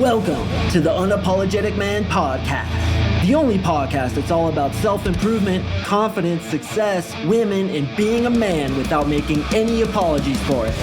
Welcome to the Unapologetic Man Podcast, the only podcast that's all about self-improvement, confidence, success, women, and being a man without making any apologies for it.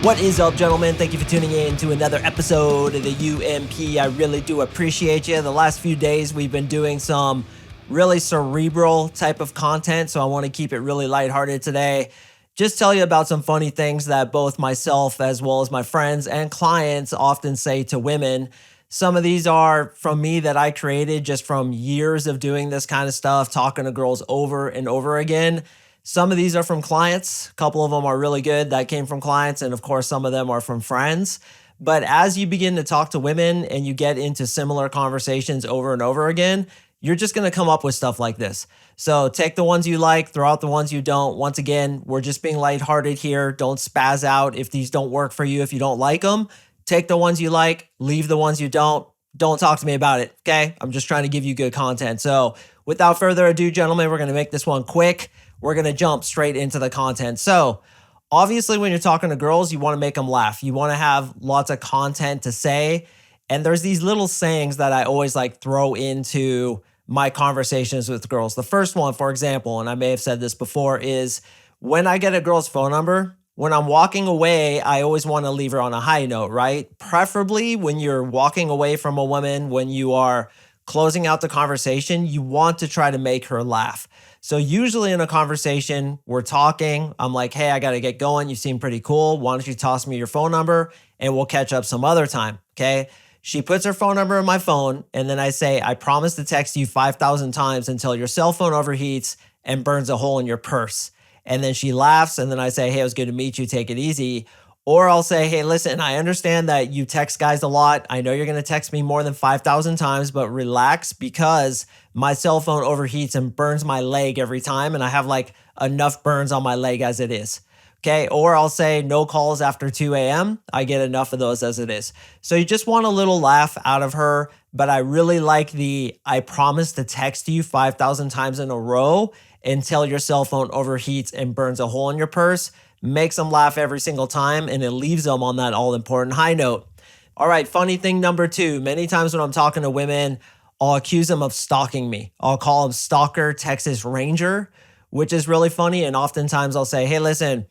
What is up, gentlemen? Thank you for tuning in to another episode of the UMP. I really do appreciate you. The last few days, we've been doing some really cerebral type of content, so I want to keep it really lighthearted today. Just tell you about some funny things that both myself as well as my friends and clients often say to women. Some of these are from me that I created just from years of doing this kind of stuff, talking to girls over and over again. Some of these are from clients. A couple of them are really good that came from clients, and of course, some of them are from friends. But as you begin to talk to women and you get into similar conversations over and over again, you're just going to come up with stuff like this. So take the ones you like, throw out the ones you don't. Once again, we're just being lighthearted here. Don't spaz out if these don't work for you, if you don't like them. Take the ones you like, leave the ones you don't. Don't talk to me about it, okay? I'm just trying to give you good content. So without further ado, gentlemen, we're going to make this one quick. We're going to jump straight into the content. So obviously, when you're talking to girls, you want to make them laugh. You want to have lots of content to say. And there's these little sayings that I always like throw into my conversations with girls. The first one, for example, and I may have said this before, is when I get a girl's phone number, when I'm walking away, I always want to leave her on a high note, right? Preferably when you're walking away from a woman, when you are closing out the conversation, you want to try to make her laugh. So usually in a conversation, we're talking, I'm like, hey, I got to get going. You seem pretty cool. Why don't you toss me your phone number and we'll catch up some other time, okay? She puts her phone number in my phone, and then I say, I promise to text you 5,000 times until your cell phone overheats and burns a hole in your purse. And then she laughs, and then I say, hey, it was good to meet you. Take it easy. Or I'll say, hey, listen, I understand that you text guys a lot. I know you're going to text me more than 5,000 times, but relax because my cell phone overheats and burns my leg every time, and I have like enough burns on my leg as it is. Okay, or I'll say no calls after 2 a.m. I get enough of those as it is. So you just want a little laugh out of her, but I really like the I promise to text you 5,000 times in a row until your cell phone overheats and burns a hole in your purse. Makes them laugh every single time, and it leaves them on that all-important high note. All right, funny thing number 2. Many times when I'm talking to women, I'll accuse them of stalking me. I'll call them Stalker Texas Ranger, which is really funny, and oftentimes I'll say, hey, listen,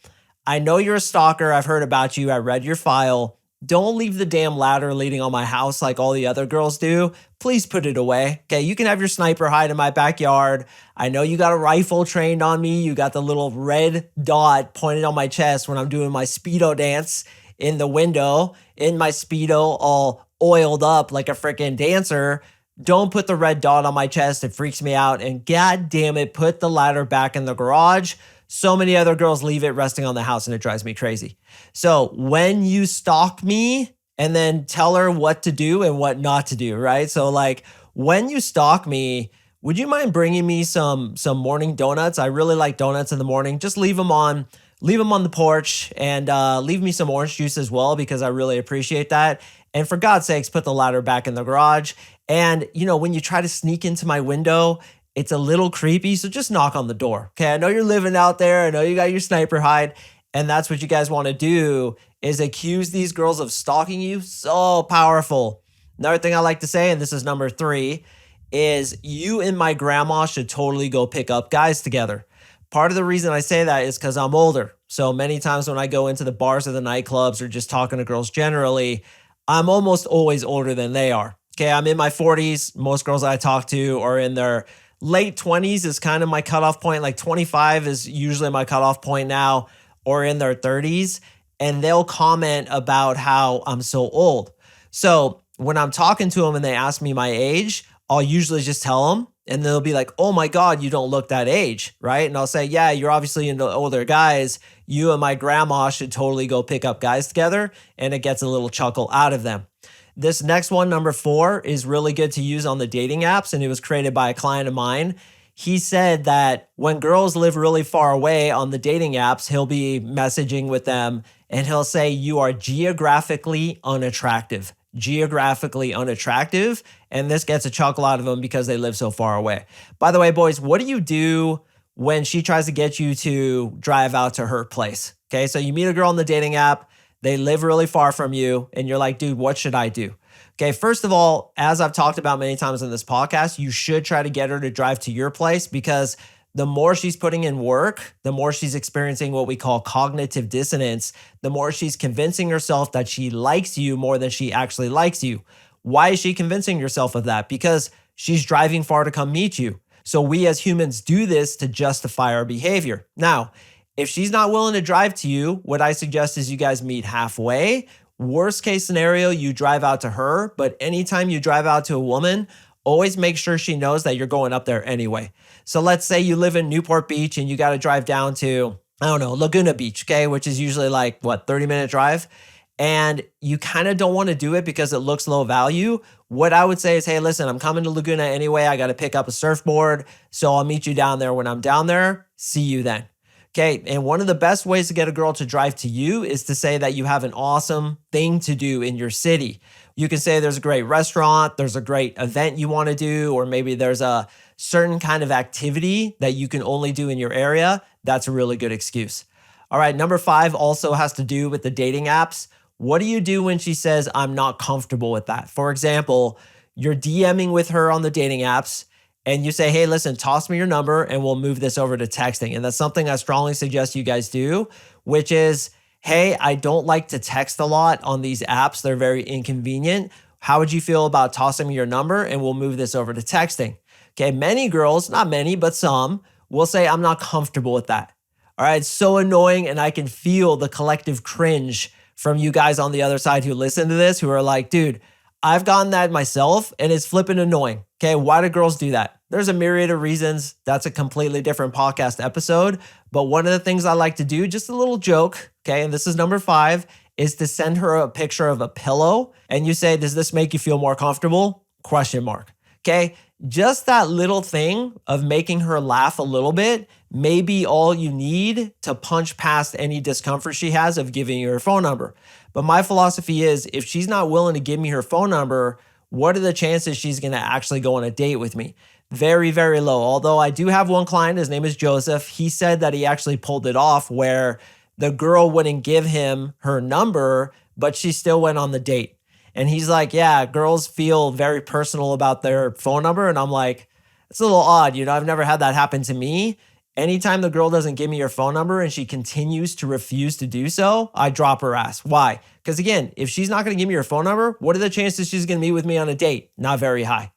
I know you're a stalker. I've heard about you. I read your file. Don't leave the damn ladder leading on my house like all the other girls do. Please put it away. Okay, you can have your sniper hide in my backyard. I know you got a rifle trained on me. You got the little red dot pointed on my chest when I'm doing my Speedo dance in the window. In my Speedo, all oiled up like a freaking dancer. Don't put the red dot on my chest. It freaks me out. And god damn it, put the ladder back in the garage. So many other girls leave it resting on the house and it drives me crazy. So when you stalk me, and then tell her what to do and what not to do, right? So like when you stalk me, would you mind bringing me some morning donuts? I really like donuts in the morning. Just leave them on the porch, and leave me some orange juice as well because I really appreciate that. And for God's sakes, put the ladder back in the garage. And you know, when you try to sneak into my window, it's a little creepy, so just knock on the door. Okay, I know you're living out there. I know you got your sniper hide, and that's what you guys want to do is accuse these girls of stalking you. So powerful. Another thing I like to say, and this is number 3, is you and my grandma should totally go pick up guys together. Part of the reason I say that is because I'm older. So many times when I go into the bars or the nightclubs or just talking to girls generally, I'm almost always older than they are. Okay, I'm in my 40s. Most girls I talk to are in their late 20s is kind of my cutoff point. Like 25 is usually my cutoff point now, or in their 30s. And they'll comment about how I'm so old. So when I'm talking to them and they ask me my age, I'll usually just tell them, and they'll be like, oh my God, you don't look that age, right? And I'll say, yeah, you're obviously into older guys. You and my grandma should totally go pick up guys together. And it gets a little chuckle out of them. This next one, number 4, is really good to use on the dating apps, and it was created by a client of mine. He said that when girls live really far away on the dating apps, he'll be messaging with them, and he'll say, you are geographically unattractive. Geographically unattractive, and this gets a chuckle out of them because they live so far away. By the way, boys, what do you do when she tries to get you to drive out to her place. Okay, so you meet a girl on the dating app, they live really far from you, and you're like, dude, what should I do? Okay, first of all, as I've talked about many times in this podcast, you should try to get her to drive to your place, because the more she's putting in work, the more she's experiencing what we call cognitive dissonance, the more she's convincing herself that she likes you more than she actually likes you. Why is she convincing herself of that? Because she's driving far to come meet you. So we as humans do this to justify our behavior. Now, if she's not willing to drive to you, what I suggest is you guys meet halfway. Worst case scenario, you drive out to her, but anytime you drive out to a woman, always make sure she knows that you're going up there anyway. So let's say you live in Newport Beach and you got to drive down to, I don't know, Laguna Beach, okay, which is usually like, 30-minute drive? And you kind of don't want to do it because it looks low value. What I would say is, hey, listen, I'm coming to Laguna anyway. I got to pick up a surfboard. So I'll meet you down there when I'm down there. See you then. Okay, and one of the best ways to get a girl to drive to you is to say that you have an awesome thing to do in your city. You can say there's a great restaurant, there's a great event you want to do, or maybe there's a certain kind of activity that you can only do in your area. That's a really good excuse. All right, number 5 also has to do with the dating apps. What do you do when she says, I'm not comfortable with that? For example, you're DMing with her on the dating apps, and you say, hey, listen, toss me your number and we'll move this over to texting. And that's something I strongly suggest you guys do, which is, hey, I don't like to text a lot on these apps. They're very inconvenient. How would you feel about tossing me your number and we'll move this over to texting? Okay, many girls, not many, but some, will say, I'm not comfortable with that. All right, it's so annoying, and I can feel the collective cringe from you guys on the other side who listen to this, who are like, dude, I've gotten that myself and it's flipping annoying. Okay, why do girls do that? There's a myriad of reasons. That's a completely different podcast episode. But one of the things I like to do, just a little joke, okay, and this is number 5, is to send her a picture of a pillow. And you say, does this make you feel more comfortable? ? Okay, just that little thing of making her laugh a little bit may be all you need to punch past any discomfort she has of giving you her phone number. But my philosophy is, if she's not willing to give me her phone number, what are the chances she's going to actually go on a date with me? Very, very low. Although I do have one client, his name is Joseph. He said that he actually pulled it off where the girl wouldn't give him her number, but she still went on the date. And he's like, yeah, girls feel very personal about their phone number. And I'm like, it's a little odd. I've never had that happen to me. Anytime the girl doesn't give me her phone number and she continues to refuse to do so, I drop her ass. Why? Because again, if she's not going to give me her phone number, what are the chances she's going to meet with me on a date? Not very high.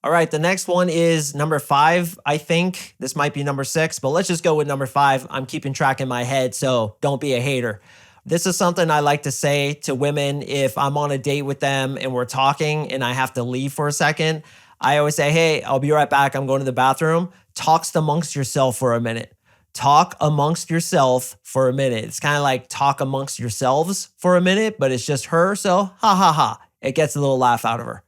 All right, the next one is number 5. I think this might be number 6, but let's just go with number 5. I'm keeping track in my head, so don't be a hater. This is something I like to say to women if I'm on a date with them and we're talking and I have to leave for a second. I always say, hey, I'll be right back. I'm going to the bathroom. Talk amongst yourself for a minute. Talk amongst yourself for a minute. It's kind of like talk amongst yourselves for a minute, but it's just her. So ha ha ha. It gets a little laugh out of her.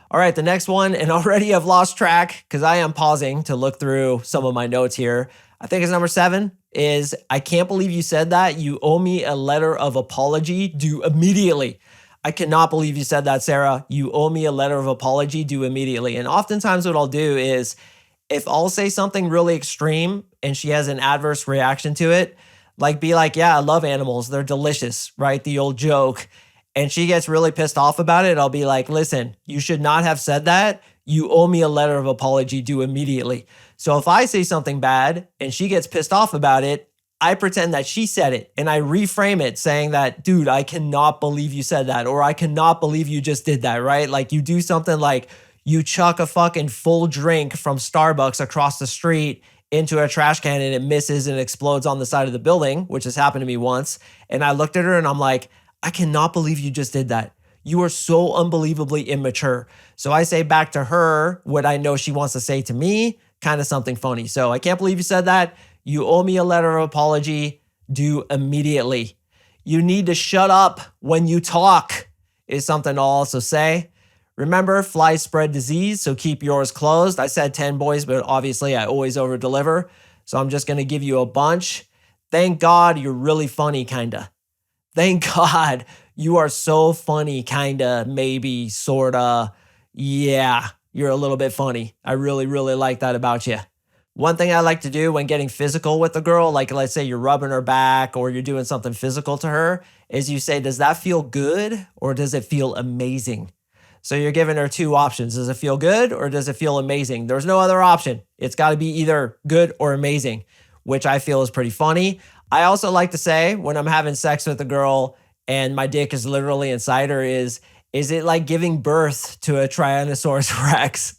All right, the next one, and already I've lost track because I am pausing to look through some of my notes here. I think it's number 7 is, I can't believe you said that. You owe me a letter of apology due immediately. I cannot believe you said that, Sarah. You owe me a letter of apology due immediately. And oftentimes what I'll do is, if I'll say something really extreme and she has an adverse reaction to it, like be like, yeah, I love animals. They're delicious, right? The old joke. And she gets really pissed off about it. I'll be like, listen, you should not have said that. You owe me a letter of apology due immediately. So if I say something bad and she gets pissed off about it, I pretend that she said it and I reframe it saying that, dude, I cannot believe you said that, or I cannot believe you just did that, right? Like you do something like you chuck a fucking full drink from Starbucks across the street into a trash can and it misses and explodes on the side of the building, which has happened to me once. And I looked at her and I'm like, I cannot believe you just did that. You are so unbelievably immature. So I say back to her what I know she wants to say to me, kind of something funny. So I can't believe you said that. You owe me a letter of apology due immediately. You need to shut up when you talk is something I'll also say. Remember, flies spread disease, so keep yours closed. I said 10 boys, but obviously I always over-deliver. So I'm just going to give you a bunch. Thank God you're really funny, kinda. Thank God you are so funny, kinda, maybe, sorta. Yeah, you're a little bit funny. I really, really like that about you. One thing I like to do when getting physical with the girl, like let's say you're rubbing her back or you're doing something physical to her, is you say, does that feel good or does it feel amazing? So you're giving her two options. Does it feel good or does it feel amazing? There's no other option. It's got to be either good or amazing, which I feel is pretty funny. I also like to say when I'm having sex with a girl and my dick is literally inside her is it like giving birth to a Tyrannosaurus Rex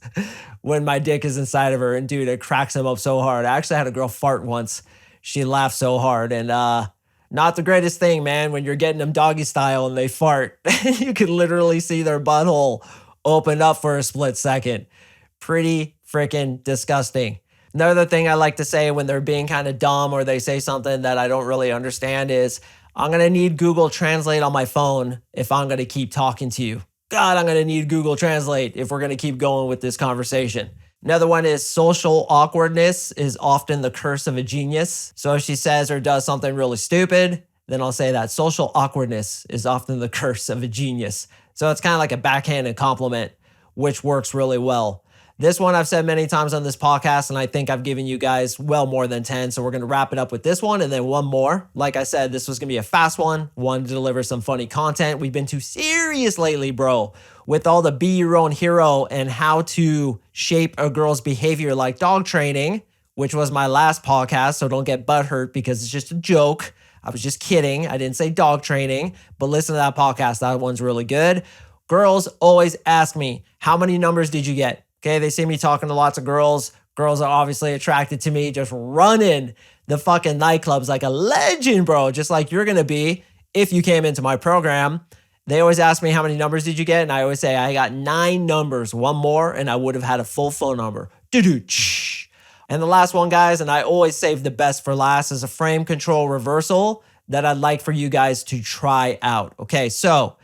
when my dick is inside of her? And dude, it cracks him up so hard. I actually had a girl fart once. She laughed so hard and not the greatest thing, man, when you're getting them doggy style and they fart. You can literally see their butthole open up for a split second. Pretty freaking disgusting. Another thing I like to say when they're being kind of dumb or they say something that I don't really understand is, I'm going to need Google Translate on my phone if I'm going to keep talking to you. God, I'm going to need Google Translate if we're going to keep going with this conversation. Another one is social awkwardness is often the curse of a genius. So if she says or does something really stupid, then I'll say that social awkwardness is often the curse of a genius. So it's kind of like a backhanded compliment, which works really well. This one I've said many times on this podcast, and I think I've given you guys well more than 10. So we're going to wrap it up with this one and then one more. Like I said, this was going to be a fast one to deliver some funny content. We've been too serious lately, bro, with all the be your own hero and how to shape a girl's behavior like dog training, which was my last podcast. So don't get butthurt because it's just a joke. I was just kidding. I didn't say dog training, but listen to that podcast. That one's really good. Girls always ask me, how many numbers did you get? Okay, they see me talking to lots of girls. Girls are obviously attracted to me, just running the fucking nightclubs like a legend, bro. Just like you're going to be if you came into my program. They always ask me, how many numbers did you get? And I always say, I got 9 numbers, one more, and I would have had a full phone number. And the last one, guys, and I always save the best for last, is a frame control reversal that I'd like for you guys to try out. Okay, so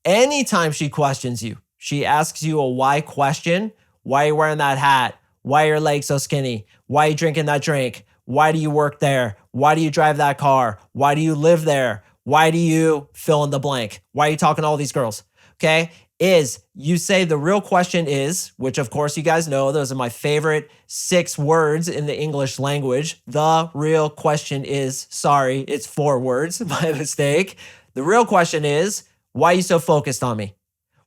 anytime she questions you, she asks you a why question. Why are you wearing that hat? Why are your legs so skinny? Why are you drinking that drink? Why do you work there? Why do you drive that car? Why do you live there? Why do you fill in the blank? Why are you talking to all these girls? Okay, is you say the real question is, which of course you guys know, those are my favorite 6 words in the English language. The real question is, sorry, it's 4 words, my mistake. The real question is, why are you so focused on me?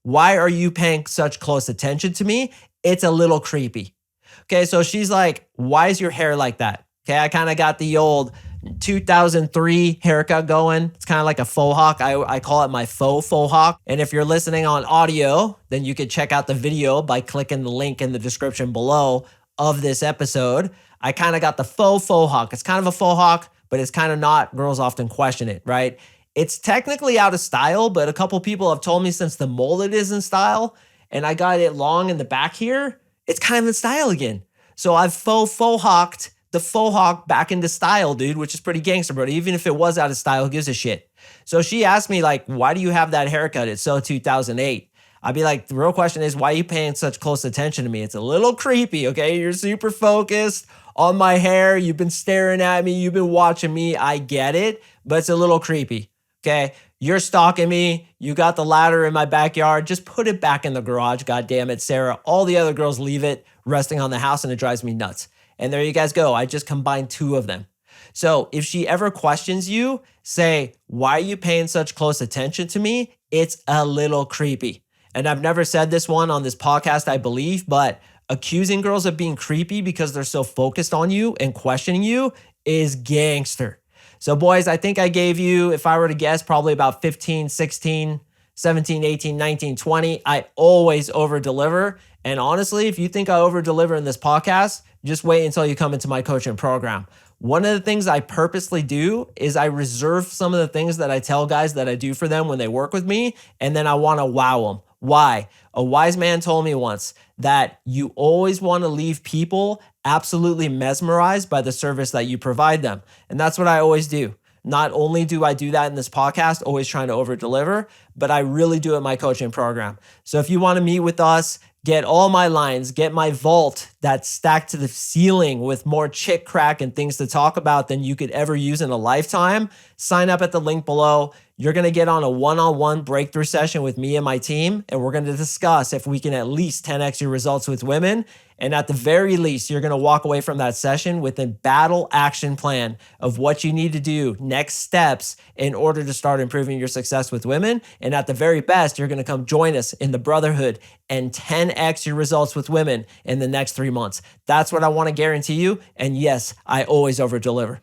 Why are you paying such close attention to me? It's a little creepy. Okay, so she's like, why is your hair like that? Okay, I kind of got the old 2003 haircut going. It's kind of like a faux hawk. I call it my faux hawk. And if you're listening on audio, then you could check out the video by clicking the link in the description below of this episode. I kind of got the faux hawk. It's kind of a faux hawk, but it's kind of not. Girls often question it, right? It's technically out of style, but a couple people have told me since the mullet is in style and I got it long in the back here, it's kind of in style again. So I've faux hawked the faux hawk back into style, dude, which is pretty gangster, bro. Even if it was out of style, who gives a shit? So she asked me, like, why do you have that haircut? It's so 2008. I'd be like, the real question is, why are you paying such close attention to me? It's a little creepy, okay? You're super focused on my hair. You've been staring at me. You've been watching me. I get it, but it's a little creepy, okay? You're stalking me. You got the ladder in my backyard. Just put it back in the garage, God damn it, Sarah. All the other girls leave it resting on the house, and it drives me nuts. And there you guys go. I just combined 2 of them. So if she ever questions you, say, why are you paying such close attention to me? It's a little creepy. And I've never said this one on this podcast, I believe, but accusing girls of being creepy because they're so focused on you and questioning you is gangster. So boys, I think I gave you, if I were to guess, probably about 15, 16, 17, 18, 19, 20. I always over-deliver. And honestly, if you think I over-deliver in this podcast, just wait until you come into my coaching program. One of the things I purposely do is I reserve some of the things that I tell guys that I do for them when they work with me, and then I want to wow them. Why? A wise man told me once that you always want to leave people absolutely mesmerized by the service that you provide them. And that's what I always do. Not only do I do that in this podcast, always trying to over-deliver, but I really do it in my coaching program. So if you want to meet with us, get all my lines, get my vault that's stacked to the ceiling with more chick crack and things to talk about than you could ever use in a lifetime, sign up at the link below. You're going to get on a one-on-one breakthrough session with me and my team, and we're going to discuss if we can at least 10x your results with women. And at the very least, you're going to walk away from that session with a battle action plan of what you need to do, next steps in order to start improving your success with women. And at the very best, you're going to come join us in the brotherhood and 10x your results with women in the next 3 months. That's what I want to guarantee you. And yes, I always over deliver.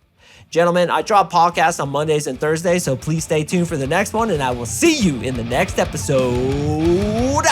Gentlemen, I drop podcasts on Mondays and Thursdays, so please stay tuned for the next one, and I will see you in the next episode.